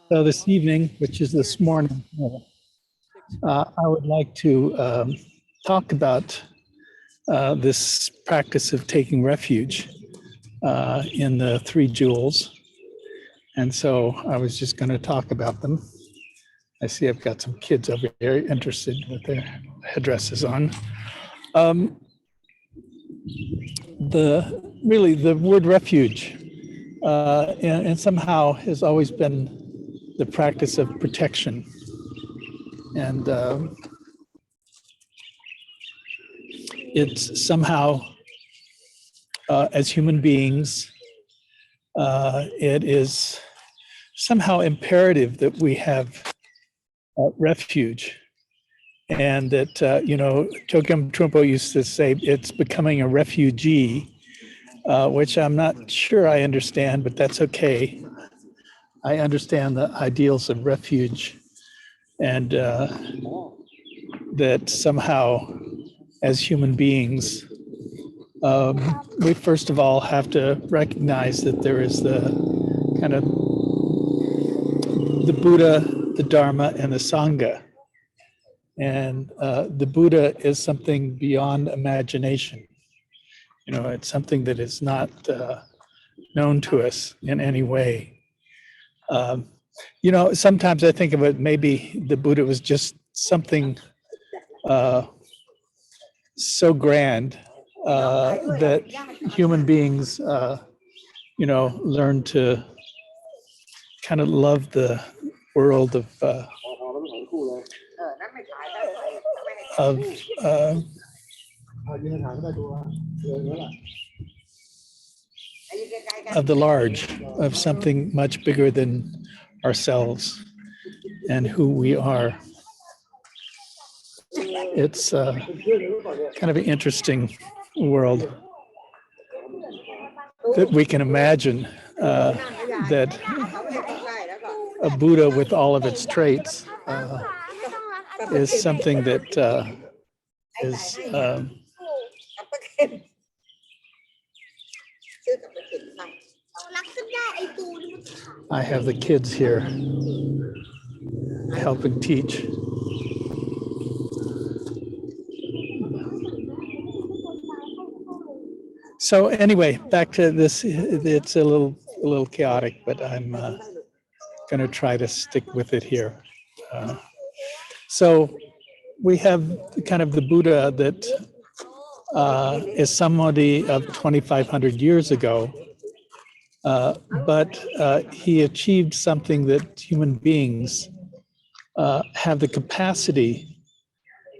So this evening, which is this morning, I would like to talk about this practice of taking refuge in the three jewels. And so I was just going to talk about them. I see I've got some kids over here interested with their headdresses on. The word refuge and somehow has always been the practice of protection. And it's somehow, as human beings, it is somehow imperative that we have refuge. And that, Chogyam Trungpa used to say, it's becoming a refugee, which I'm not sure I understand, but that's okay. I understand the ideals of refuge and that somehow as human beings, we first of all have to recognize that there is the kind of the Buddha, the Dharma, and the Sangha. And the Buddha is something beyond imagination. It's something that is not known to us in any way. Sometimes I think of it, maybe the Buddha was just something so grand that human beings, learn to kind of love the world of the large, of something much bigger than ourselves and who we are. It's kind of an interesting world that we can imagine that a Buddha with all of its traits is something that is I have the kids here helping teach. So anyway, back to this. It's a little chaotic, but I'm going to try to stick with it here. So we have kind of the Buddha that is somebody of 2,500 years ago, but he achieved something that human beings have the capacity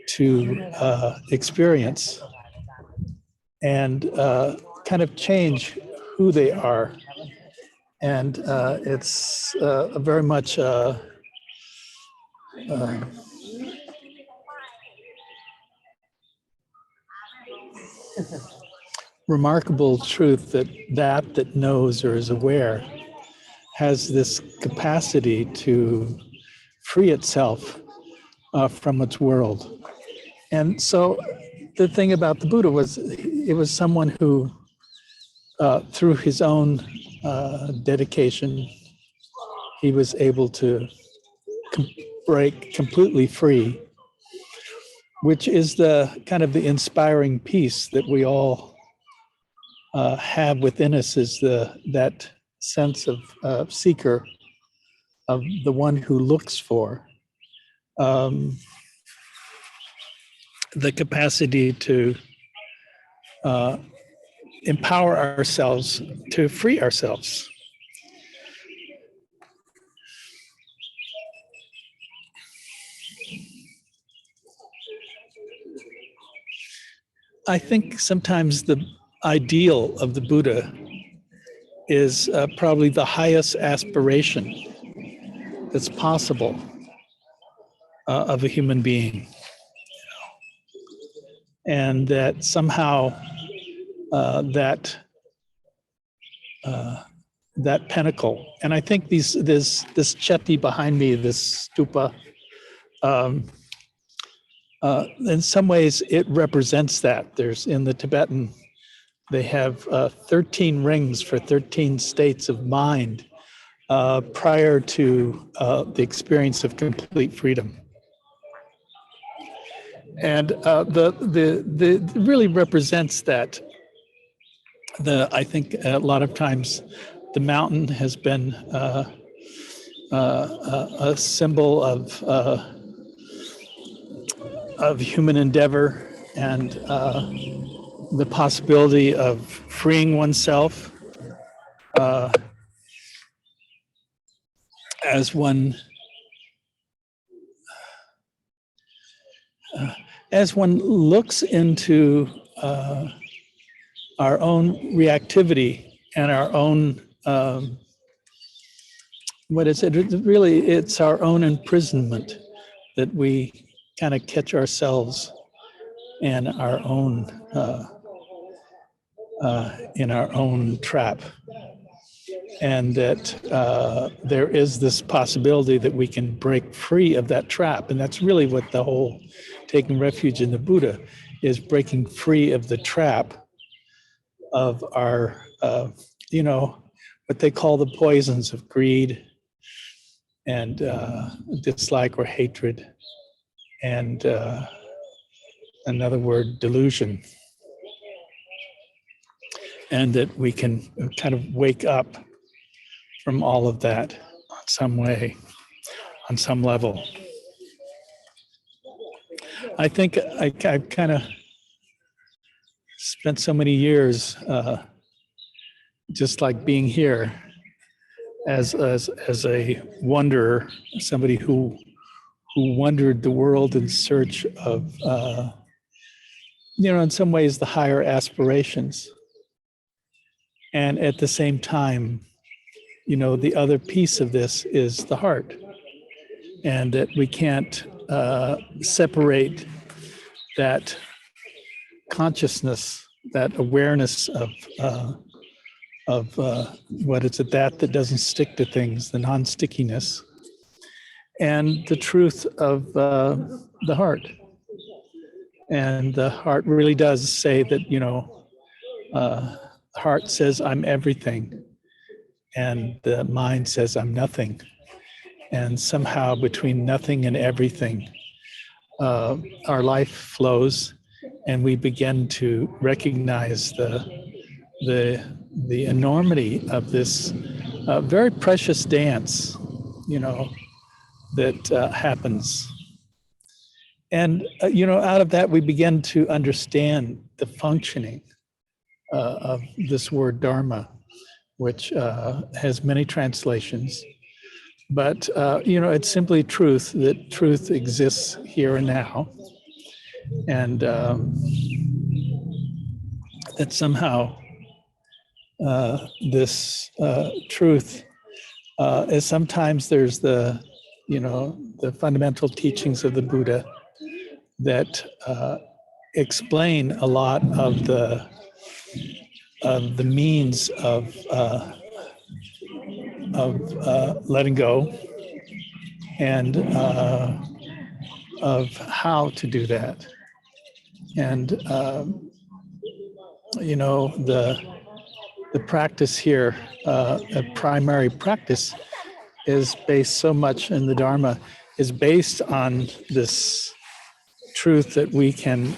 to experience and kind of change who they are. And it's very much remarkable truth that knows or is aware has this capacity to free itself from its world. And so the thing about the Buddha was it was someone who, through his own dedication, he was able to break completely free, which is the kind of the inspiring piece that we all have within us, is that sense of seeker, of the one who looks for the capacity to empower ourselves, to free ourselves. I think sometimes the ideal of the Buddha is probably the highest aspiration that's possible of a human being. And that somehow that pinnacle, and I think this cheti behind me, this stupa, in some ways it represents that. There's, in the Tibetan, they have 13 rings for 13 states of mind prior to the experience of complete freedom. And the really represents that. I think a lot of times the mountain has been a symbol of human endeavor and the possibility of freeing oneself as one looks into our own reactivity and our own what is it? Really, it's our own imprisonment that we kind of catch ourselves in our own trap, and that there is this possibility that we can break free of that trap, and that's really what the whole taking refuge in the Buddha is: breaking free of the trap of our, what they call the poisons of greed and dislike or hatred, and another word, delusion. And that we can kind of wake up from all of that on some way, on some level. I think I've kind of spent so many years just like being here as a wanderer, somebody who wandered the world in search of, in some ways, the higher aspirations. And at the same time, the other piece of this is the heart, and that we can't separate that consciousness, that awareness of what is it that doesn't stick to things, the non-stickiness, and the truth of the heart. And the heart really does say that, the heart says, I'm everything. And the mind says, I'm nothing. And somehow between nothing and everything, our life flows, and we begin to recognize the enormity of this very precious dance, that happens. And, out of that, we begin to understand the functioning of this word dharma, which has many translations. But, it's simply truth, that truth exists here and now. And that somehow this truth is sometimes there's the fundamental teachings of the Buddha that explain a lot of the means of letting go and of how to do that. And the practice here, a primary practice, is based so much in the Dharma, is based on this truth that we can,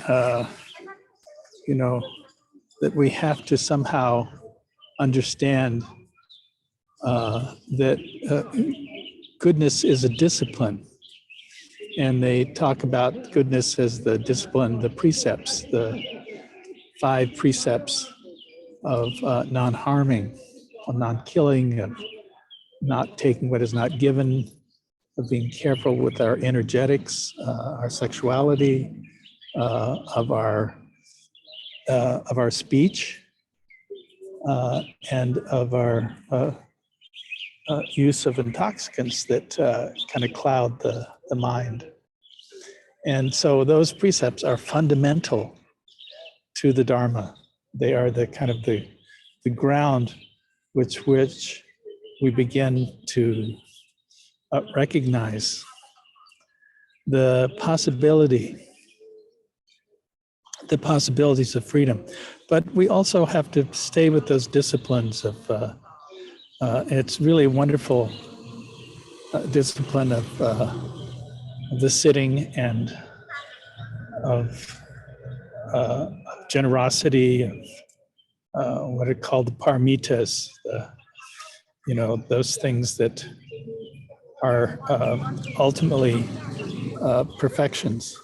that we have to somehow understand that goodness is a discipline. And they talk about goodness as the discipline, the precepts, the 5 precepts of non-harming, of non-killing, of not taking what is not given, of being careful with our energetics, our sexuality, of our speech, and of our use of intoxicants that kind of cloud the mind. And so those precepts are fundamental to the Dharma. They are the kind of the ground which we begin to recognize the possibilities of freedom. But we also have to stay with those disciplines of It's really a wonderful discipline of the sitting and of generosity, of what are called the paramitas, those things that are ultimately perfections.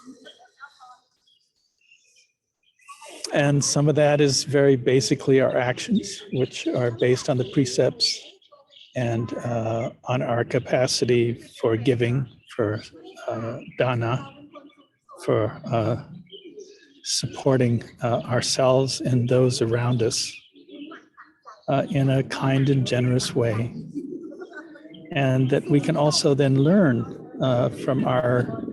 And some of that is very basically our actions, which are based on the precepts and on our capacity for giving, for dana, for supporting ourselves and those around us in a kind and generous way. And that we can also then learn from our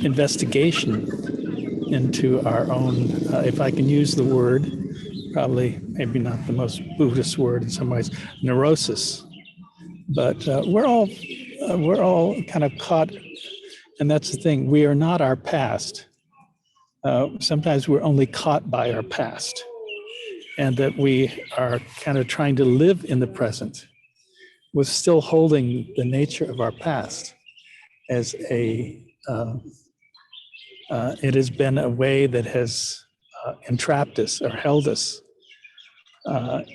investigation into our own, if I can use the word, probably maybe not the most Buddhist word in some ways, neurosis. But we're all kind of caught, and that's the thing. We are not our past. Sometimes we're only caught by our past, and that we are kind of trying to live in the present with still holding the nature of our past as it has been a way that has entrapped us or held us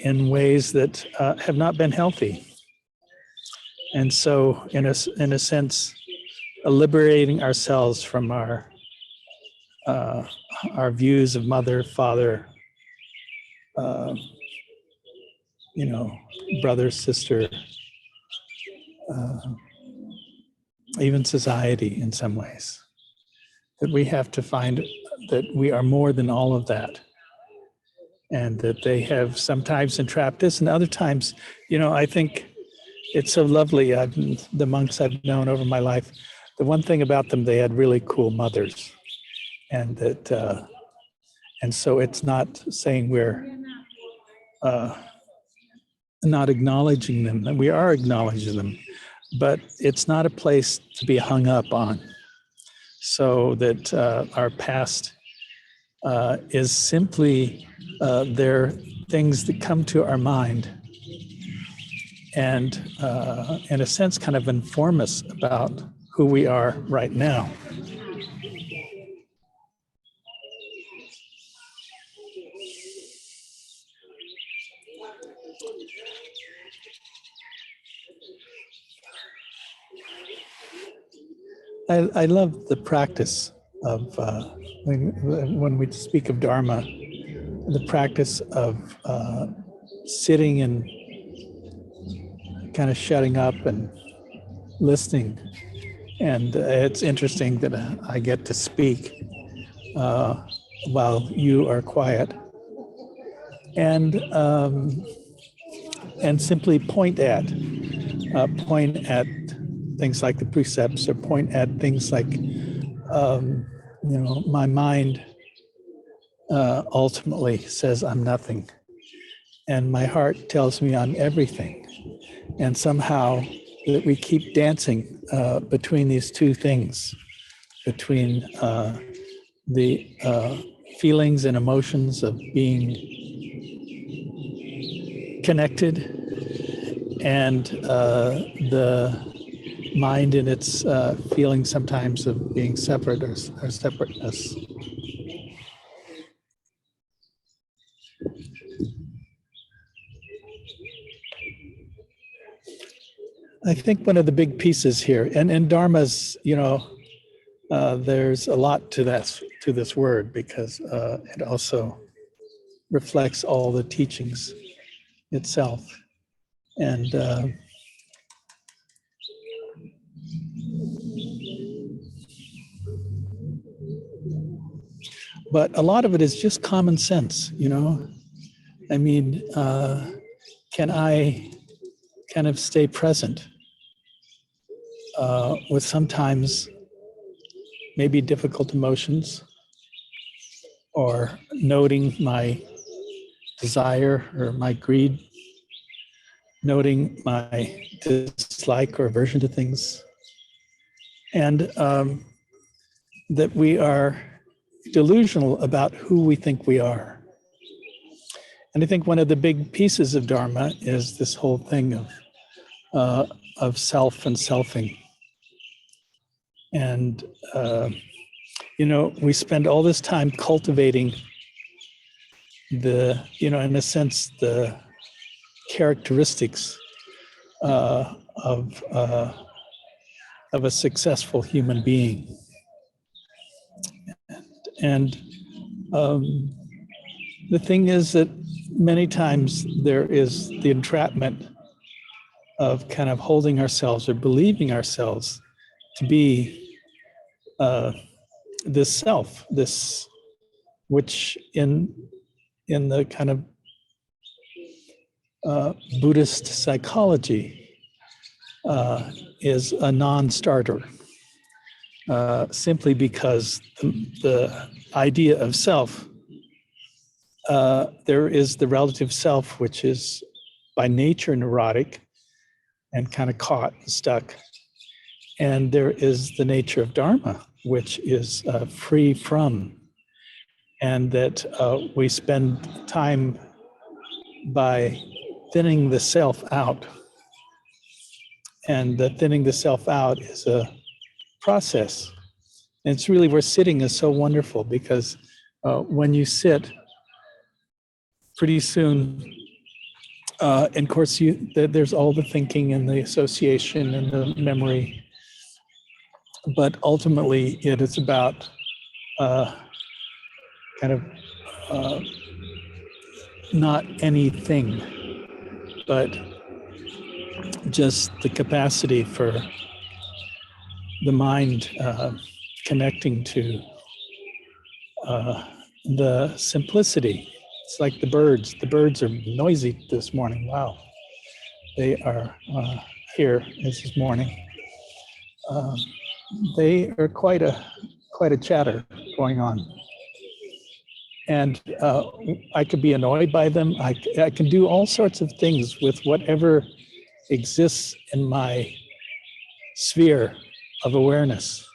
in ways that have not been healthy. And so, in a sense, liberating ourselves from our views of mother, father, brother, sister, even society in some ways. That we have to find that we are more than all of that. And that they have sometimes entrapped us, and other times, I think it's so lovely. The monks I've known over my life, the one thing about them, they had really cool mothers. And that, and so it's not saying we're not acknowledging them, and we are acknowledging them, but it's not a place to be hung up on. So that our past is simply they're things that come to our mind and in a sense kind of inform us about who we are right now. I love the practice of, when we speak of dharma, the practice of sitting and kind of shutting up and listening. And it's interesting that I get to speak while you are quiet. And simply point at things like the precepts, or point at things like, my mind ultimately says I'm nothing. And my heart tells me I'm everything. And somehow that we keep dancing between these two things, between the feelings and emotions of being connected and the mind in its feeling sometimes of being separate or separateness. I think one of the big pieces here, and dharma's, there's a lot to this word, because it also reflects all the teachings itself. And but a lot of it is just common sense, I mean, can I kind of stay present with sometimes maybe difficult emotions, or noting my desire or my greed, noting my dislike or aversion to things, and that we are delusional about who we think we are. And I think one of the big pieces of dharma is this whole thing of self and selfing. And we spend all this time cultivating in a sense, the characteristics of a successful human being. And the thing is that many times there is the entrapment of kind of holding ourselves or believing ourselves to be this self, this which in the kind of Buddhist psychology is a non-starter, simply because the idea of self, there is the relative self, which is by nature neurotic and kind of caught and stuck. And there is the nature of dharma, which is free from, and that we spend time by thinning the self out. And the thinning the self out is a process. And it's really where sitting is so wonderful, because when you sit, pretty soon, and of course, there's all the thinking and the association and the memory, but ultimately it is about kind of not anything, but just the capacity for the mind connecting to the simplicity. It's like the birds. The birds are noisy this morning. Wow. They are here this morning. They are quite a chatter going on. And I could be annoyed by them. I can do all sorts of things with whatever exists in my sphere of awareness.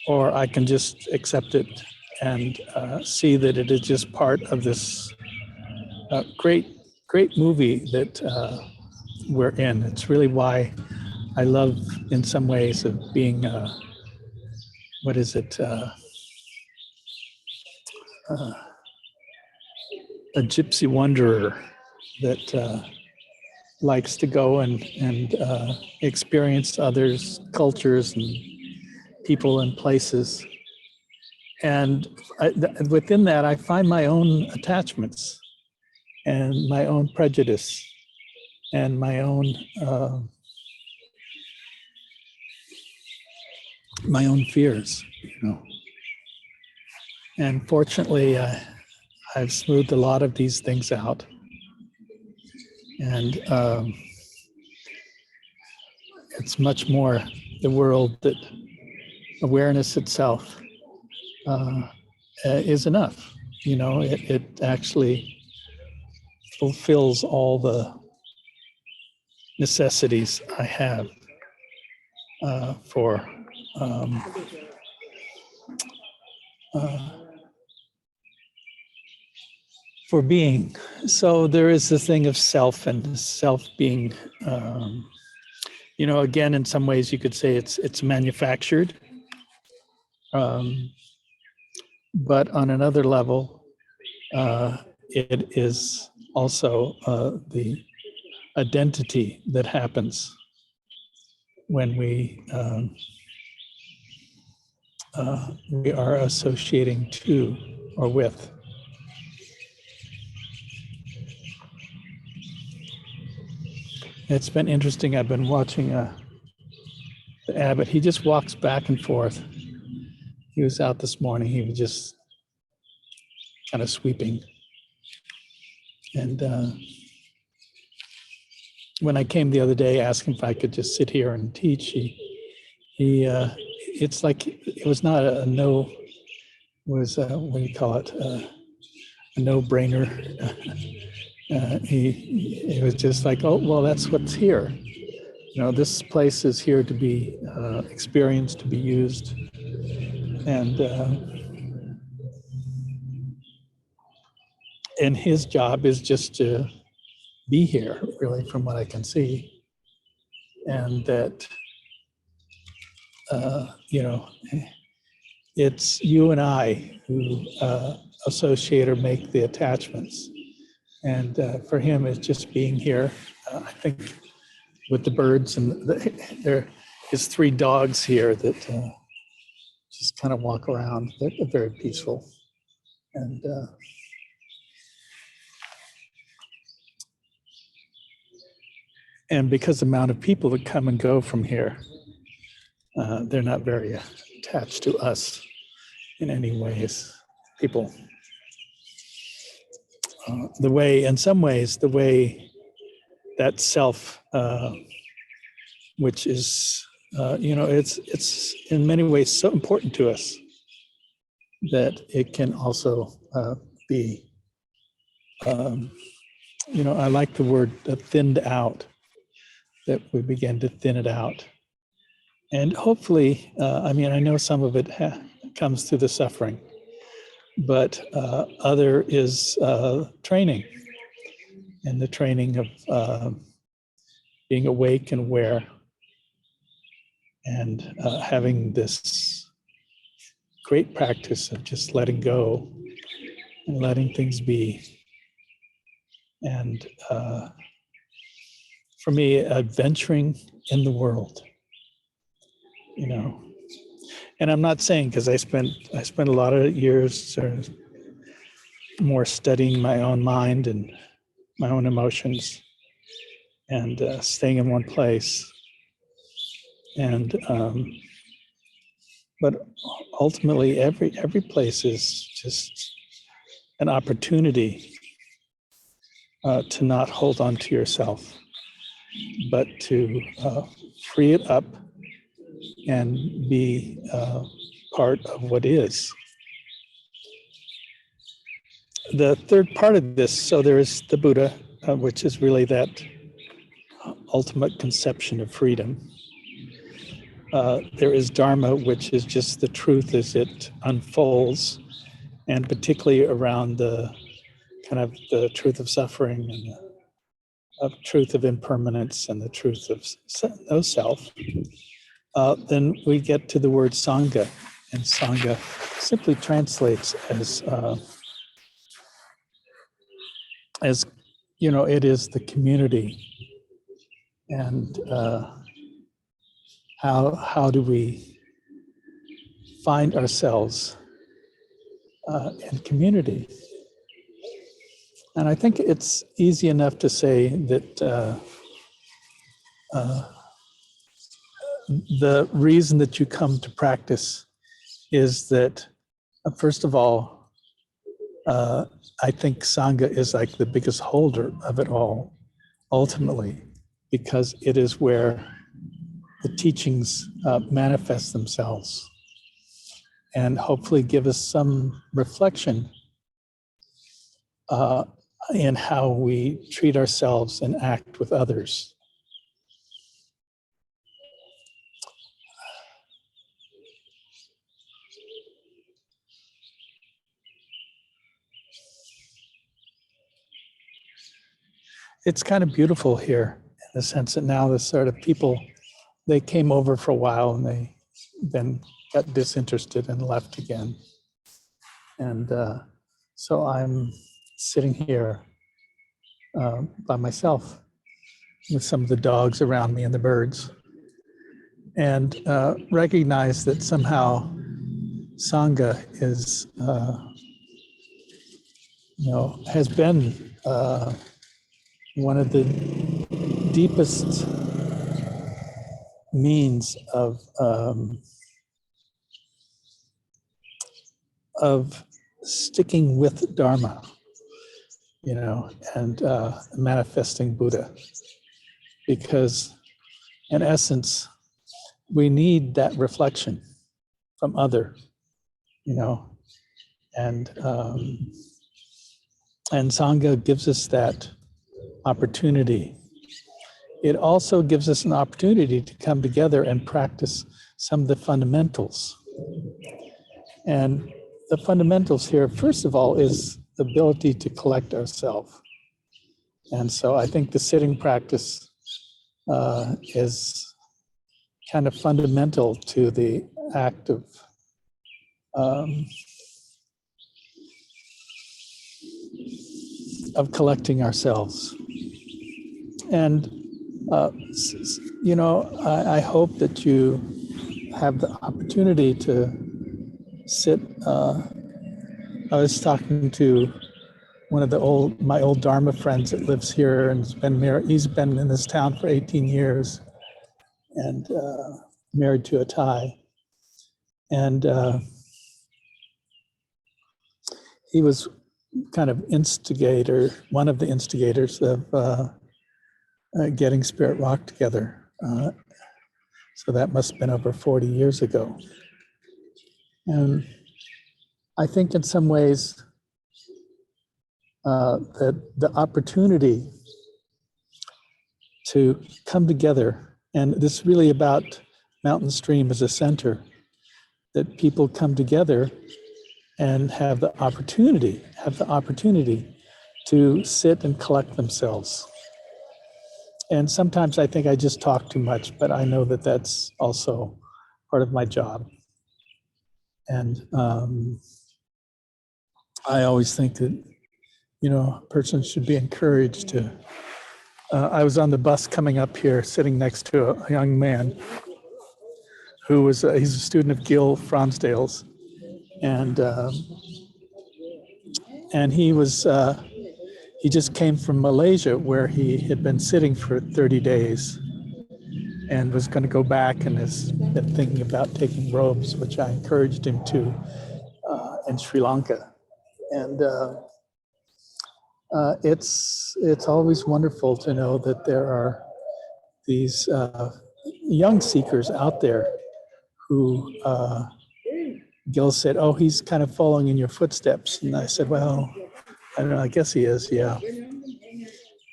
Or I can just accept it and see that it is just part of this great movie that we're in. It's really why I love, in some ways, of being, what is it? A gypsy wanderer that likes to go and experience others' cultures and people and places. And within that, I find my own attachments and my own prejudice and my own fears, And fortunately, I've smoothed a lot of these things out. And it's much more the world that awareness itself is enough. It actually fulfills all the necessities I have for being. So there is the thing of self and self being, again, in some ways you could say it's manufactured. But on another level, it is also the identity that happens when we are associating to or with. It's been interesting. I've been watching the abbot. He just walks back and forth. He was out this morning. He was just kind of sweeping. And when I came the other day, asking if I could just sit here and teach, he it's like it was not a no. It was what do you call it? A no-brainer. He was just like, oh well, that's what's here. This place is here to be experienced, to be used, and and his job is just to be here, really, from what I can see. And that, you know, it's you and I who associate or make the attachments. And for him, it's just being here. I think with the birds and there is 3 dogs here that just kind of walk around. They're very peaceful. And because the amount of people that come and go from here, they're not very attached to us in any ways. People, the way, in some ways, the way that self, which is, you know, it's in many ways so important to us that it can also be, you know, I like the word thinned out, that we begin to thin it out. And hopefully, I mean, I know some of it comes through the suffering, but other is training, and the training of being awake and aware, and having this great practice of just letting go and letting things be. And for me, adventuring in the world, you know. And I'm not saying, because I spent a lot of years more studying my own mind and my own emotions, and staying in one place. And but ultimately, every place is just an opportunity to not hold on to yourself, but to free it up and be part of what is. The third part of this, so there is the Buddha, which is really that ultimate conception of freedom. There is Dharma, which is just the truth as it unfolds, and particularly around the kind of the truth of suffering and the truth of impermanence and the truth of no self. Then we get to the word Sangha, and Sangha simply translates as you know, it is the community. And how do we find ourselves in community? And I think it's easy enough to say that the reason that you come to practice is that, first of all, I think Sangha is like the biggest holder of it all, ultimately, because it is where the teachings manifest themselves and hopefully give us some reflection in how we treat ourselves and act with others. It's kind of beautiful here in the sense that now the sort of people, they came over for a while and they then got disinterested and left again. And so I'm sitting here by myself with some of the dogs around me and the birds, and recognize that somehow Sangha is, you know, has been one of the deepest means of sticking with Dharma, you know, and manifesting Buddha. Because in essence, we need that reflection from other, you know, and Sangha gives us that opportunity. It also gives us an opportunity to come together and practice some of the fundamentals. And the fundamentals here, first of all, is the ability to collect ourselves. And so I think the sitting practice is kind of fundamental to the act of collecting ourselves. And I hope that you have the opportunity to sit. I was talking to one of my old dharma friends that lives here and he's been in this town for 18 years and married to a Thai. And he was kind of one of the instigators of getting Spirit Rock together. So that must have been over 40 years ago. And I think in some ways that the opportunity to come together, and this is really about Mountain Stream as a center, that people come together and have the opportunity to sit and collect themselves. And sometimes I think I just talk too much, but I know that that's also part of my job. And I always think that, a person should be encouraged to. I was on the bus coming up here, sitting next to a young man who he's a student of Gil Fronsdale's. And he just came from Malaysia, where he had been sitting for 30 days and was going to go back and has been thinking about taking robes, which I encouraged him to in Sri Lanka. And it's always wonderful to know that there are these young seekers out there who Gil said, "Oh, he's kind of following in your footsteps." And I said, "Well, I don't know, I guess he is, yeah."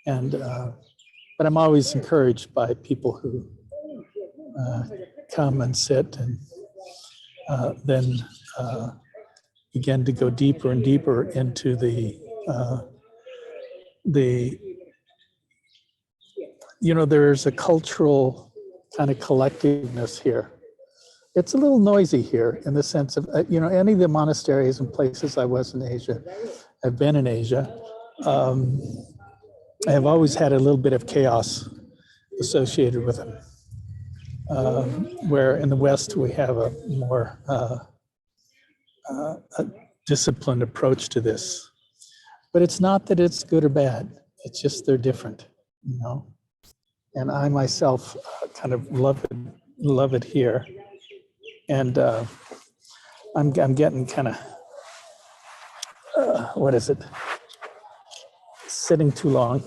And but I'm always encouraged by people who come and sit and then begin to go deeper and deeper into the there's a cultural kind of collectiveness here. It's a little noisy here in the sense of, any of the monasteries and places I was in Asia, I've been in Asia, I have always had a little bit of chaos associated with them. Where in the West we have a more a disciplined approach to this. But it's not that it's good or bad, it's just they're different, And I myself kind of love it here. And I'm getting kind of, sitting too long.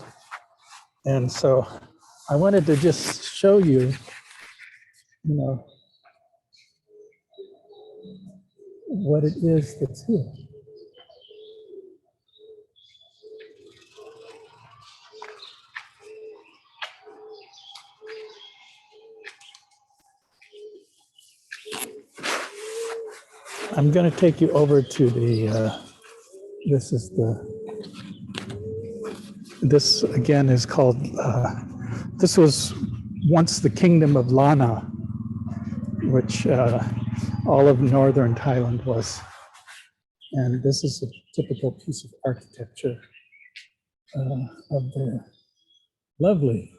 And so I wanted to just show you, what it is that's here. I'm going to take you over to this again is called, this was once the kingdom of Lana, which all of northern Thailand was. And this is a typical piece of architecture of the lovely.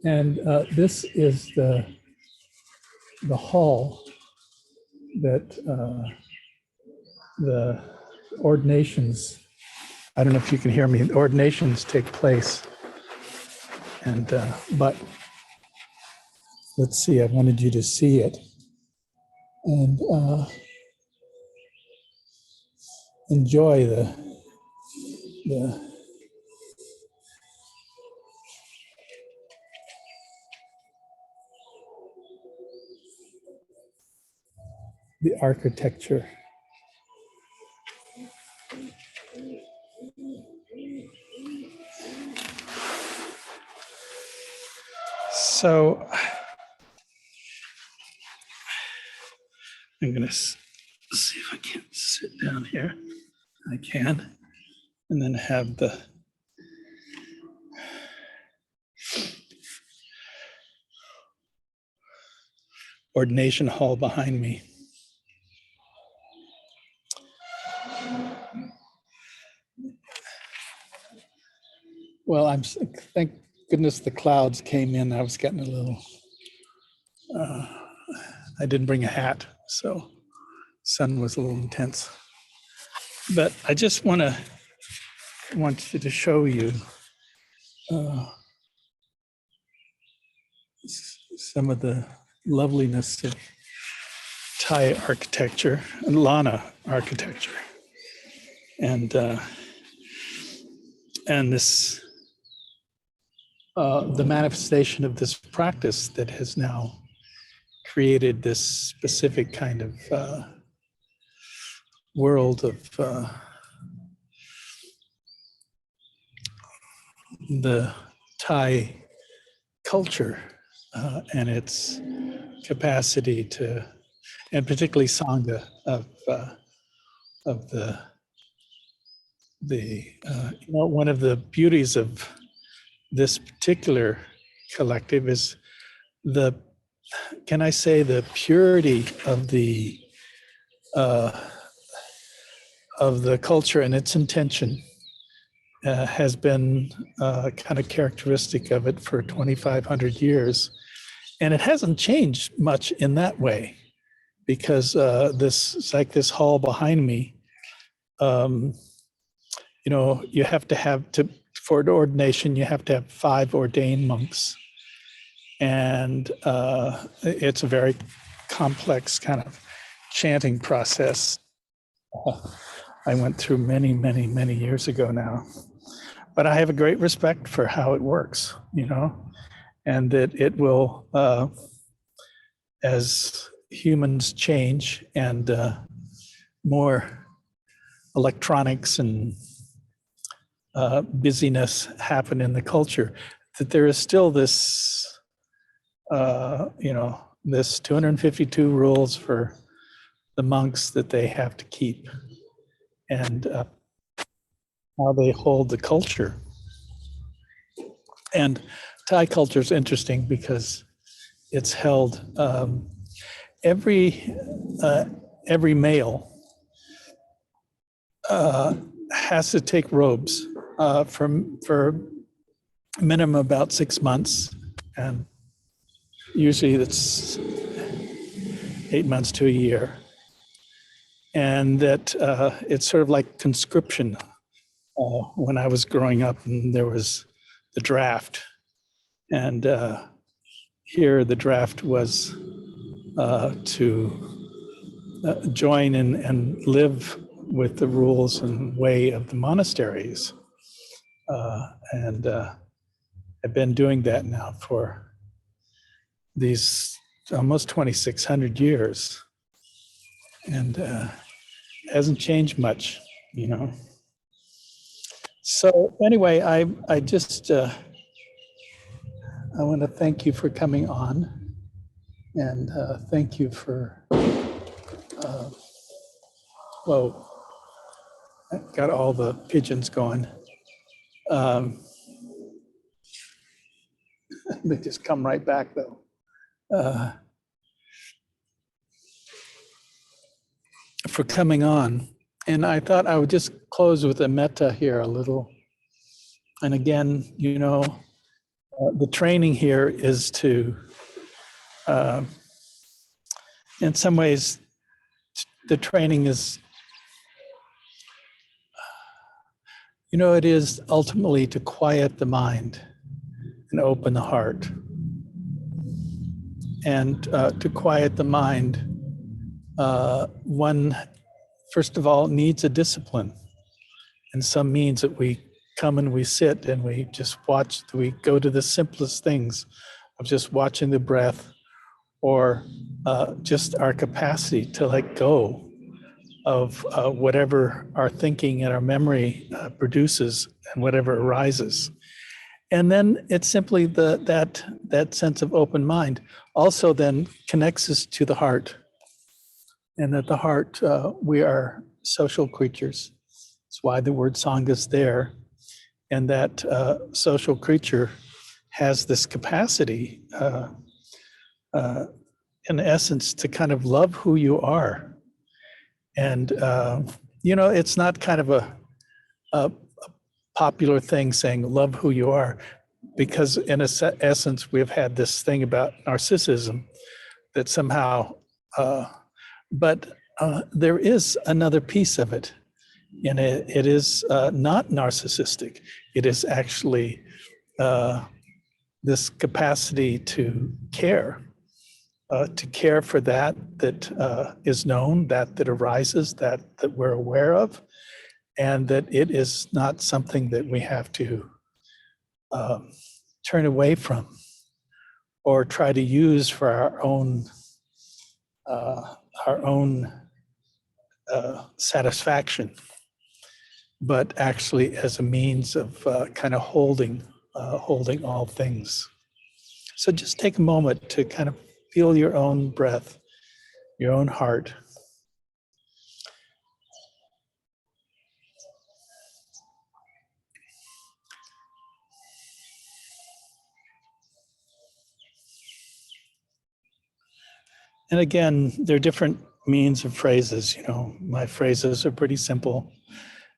And this is the hall that the ordinations, I don't know if you can hear me, the ordinations take place. And, but let's see, I wanted you to see it. And enjoy the architecture. So I'm going to see if I can sit down here. I can. And then have the ordination hall behind me. Well, thank goodness the clouds came in. I was getting a little, I didn't bring a hat, so sun was a little intense. But I just wanted to show you some of the loveliness of Thai architecture and Lana architecture, and this the manifestation of this practice that has now created this specific kind of world of the Thai culture and its capacity to, and particularly Sangha of one of the beauties of this particular collective is the purity of the culture and its intention has been kind of characteristic of it for 2,500 years. And it hasn't changed much in that way, because it's like this hall behind me, you have to have for an ordination, you have to have 5 ordained monks. And it's a very complex kind of chanting process. I went through many, many, many years ago now. But I have a great respect for how it works, and that it will, as humans change and more electronics and busyness happen in the culture, that there is still this, this 252 rules for the monks that they have to keep, and how they hold the culture. And Thai culture is interesting because it's held, every male has to take robes for a minimum about 6 months, and usually that's 8 months to a year. And that it's sort of like conscription. When I was growing up, and there was the draft, and here the draft was to join and live with the rules and way of the monasteries. And I've been doing that now for these almost 2,600 years, and hasn't changed much, So anyway, I just I want to thank you for coming on, and thank you for whoa, I got all the pigeons going. They just come right back though. For coming on, and I thought I would just close with a metta here a little. And again, the training here is to, in some ways, the training is, it is ultimately to quiet the mind and open the heart. And to quiet the mind, one, first of all, needs a discipline. And some means that we come and we sit and we just watch, we go to the simplest things of just watching the breath, or just our capacity to let go of whatever our thinking and our memory produces and whatever arises. And then it's simply that sense of open mind also then connects us to the heart. And at the heart, we are social creatures. That's why the word Sangha is there. And that social creature has this capacity, in essence, to kind of love who you are. And, it's not kind of a popular thing saying love who you are, because in essence, we've had this thing about narcissism that somehow, but there is another piece of it. And it is not narcissistic. It is actually this capacity to care for that is known, that arises, that we're aware of, and that it is not something that we have to turn away from or try to use for our own satisfaction, but actually as a means of kind of holding all things. So just take a moment to kind of feel your own breath, your own heart. And again, there are different means of phrases. My phrases are pretty simple.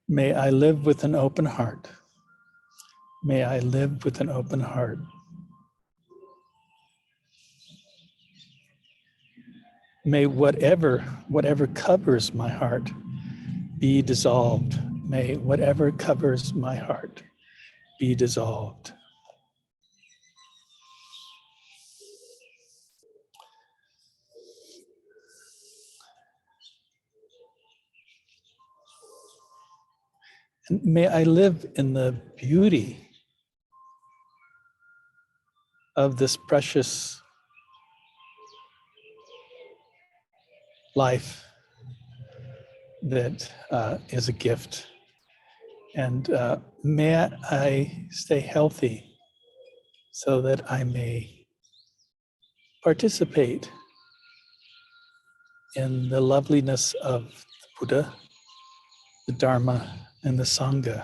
May I live with an open heart. May I live with an open heart. May whatever covers my heart be dissolved. May whatever covers my heart be dissolved. And may I live in the beauty of this precious life that is a gift. And may I stay healthy so that I may participate in the loveliness of the Buddha, the Dharma, and the Sangha.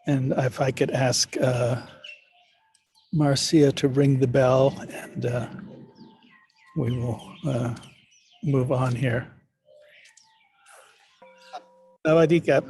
And if I could ask Marcia to ring the bell, and we will move on here. Sawadee Kap.